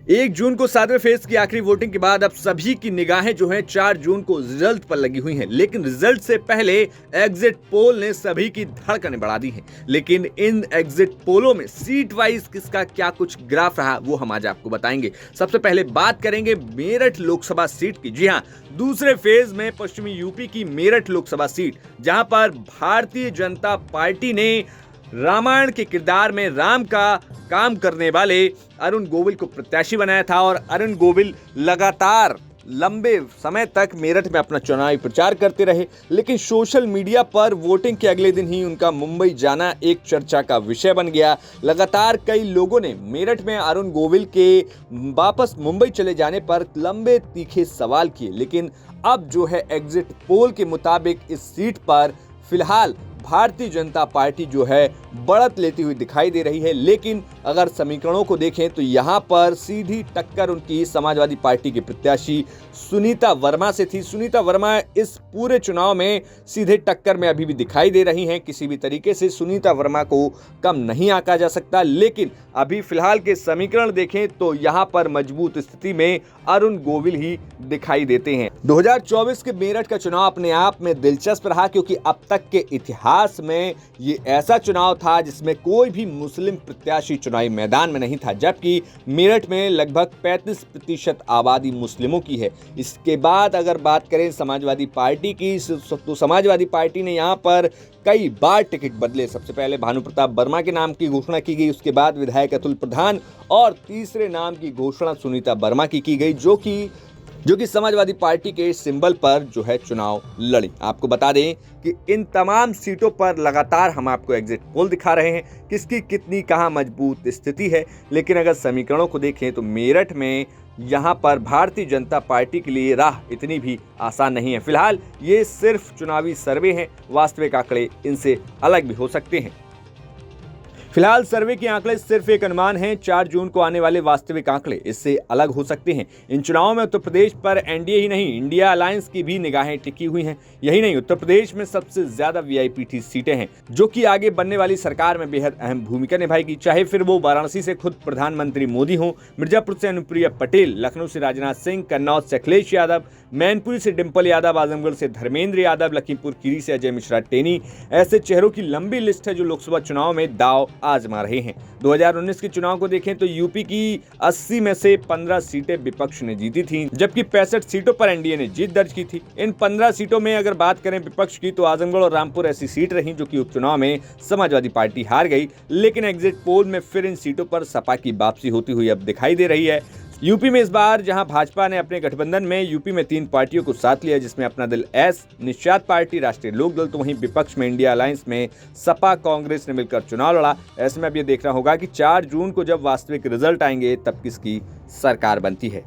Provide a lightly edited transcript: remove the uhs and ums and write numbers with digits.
1 जून को 7वें फेज की आखिरी वोटिंग के बाद अब सभी की निगाहें जो हैं 4 जून को रिजल्ट पर लगी हुई हैं। लेकिन रिजल्ट से पहले एग्जिट पोल ने सभी की धड़कनें बढ़ा दी हैं। लेकिन इन एग्जिट पोलों में सीट वाइज किसका क्या कुछ ग्राफ रहा वो हम आज आपको बताएंगे। सबसे पहले बात करेंगे मेरठ लोकसभा सीट की। जी हां, दूसरे फेज में पश्चिमी यूपी की मेरठ लोकसभा सीट, जहां पर भारतीय जनता पार्टी ने रामायण के किरदार में राम का काम करने वाले अरुण गोविल को प्रत्याशी बनाया था और अरुण गोविल लगातार लंबे समय तक मेरठ में अपना चुनावी प्रचार करते रहे। लेकिन सोशल मीडिया पर वोटिंग के अगले दिन ही उनका मुंबई जाना एक चर्चा का विषय बन गया। लगातार कई लोगों ने मेरठ में अरुण गोविल के वापस मुंबई चले जाने पर लंबे तीखे सवाल किए। लेकिन अब जो है एग्जिट पोल के मुताबिक इस सीट पर फिलहाल भारतीय जनता पार्टी जो है बढ़त लेती हुई दिखाई दे रही है। लेकिन अगर समीकरणों को देखें तो यहां पर सीधी टक्कर उनकी समाजवादी पार्टी के प्रत्याशी सुनीता वर्मा से थी। सुनीता वर्मा इस पूरे चुनाव में सीधे टक्कर में अभी भी दिखाई दे रही हैं। किसी भी तरीके से सुनीता वर्मा को कम नहीं आंका जा सकता। लेकिन अभी फिलहाल के समीकरण देखें तो यहां पर मजबूत स्थिति में अरुण गोविल ही दिखाई देते हैं। 2024 के मेरठ का चुनाव अपने आप में दिलचस्प रहा, क्योंकि अब तक के इतिहास में ये ऐसा चुनाव था जिसमें कोई भी मुस्लिम प्रत्याशी चुनावी मैदान में नहीं था, जबकि मेरठ में लगभग 35% आबादी मुस्लिमों की है। इसके बाद अगर बात करें समाजवादी पार्टी की, तो समाजवादी पार्टी ने यहाँ पर कई बार टिकट बदले। सबसे पहले भानु प्रताप वर्मा के नाम की घोषणा की गई, उसके बाद विधायक अतुल प्रधान और तीसरे नाम की घोषणा सुनीता वर्मा की गई, जो कि समाजवादी पार्टी के सिंबल पर जो है चुनाव लड़ी। आपको बता दें कि इन तमाम सीटों पर लगातार हम आपको एग्जिट पोल दिखा रहे हैं, किसकी कितनी कहां मजबूत स्थिति है। लेकिन अगर समीकरणों को देखें तो मेरठ में यहां पर भारतीय जनता पार्टी के लिए राह इतनी भी आसान नहीं है। फिलहाल ये सिर्फ चुनावी सर्वे हैं, वास्तविक आंकड़े इनसे अलग भी हो सकते हैं। फिलहाल सर्वे के आंकड़े सिर्फ एक अनुमान हैं। 4 जून को आने वाले वास्तविक आंकड़े इससे अलग हो सकते हैं। इन चुनावों में उत्तर प्रदेश पर एनडीए ही नहीं, इंडिया अलायंस की भी निगाहें टिकी हुई हैं। यही नहीं, उत्तर प्रदेश में सबसे ज्यादा वीआईपी सीटें हैं, जो कि आगे बनने वाली सरकार में बेहद अहम भूमिका निभाएगी। चाहे फिर वो वाराणसी से खुद प्रधानमंत्री मोदी हो, मिर्जापुर से अनुप्रिया पटेल, लखनऊ से राजनाथ सिंह, कन्नौज से अखिलेश यादव, मैनपुरी से डिंपल यादव, आजमगढ़ से धर्मेंद्र यादव, लखीमपुर खीरी से अजय मिश्रा टेनी, ऐसे चेहरों की लंबी लिस्ट है जो लोकसभा चुनाव में दांव आजमा रहे हैं। 2019 के चुनाव को देखें तो यूपी की 80 में से 15 सीटें विपक्ष ने जीती थीं, जबकि 65 सीटों पर एनडीए ने जीत दर्ज की थी। इन 15 सीटों में अगर बात करें विपक्ष की, तो आजमगढ़ और रामपुर ऐसी सीट रही जो कि उपचुनाव में समाजवादी पार्टी हार गई। लेकिन एग्जिट पोल में फिर इन सीटों पर सपा की वापसी होती हुई अब दिखाई दे रही है। यूपी में इस बार जहां भाजपा ने अपने गठबंधन में यूपी में 3 पार्टियों को साथ लिया, जिसमें अपना दल एस, निषाद पार्टी, राष्ट्रीय लोक दल, तो वहीं विपक्ष में इंडिया अलायंस में सपा कांग्रेस ने मिलकर चुनाव लड़ा। ऐसे में अब ये देखना होगा कि 4 जून को जब वास्तविक रिजल्ट आएंगे तब किसकी सरकार बनती है।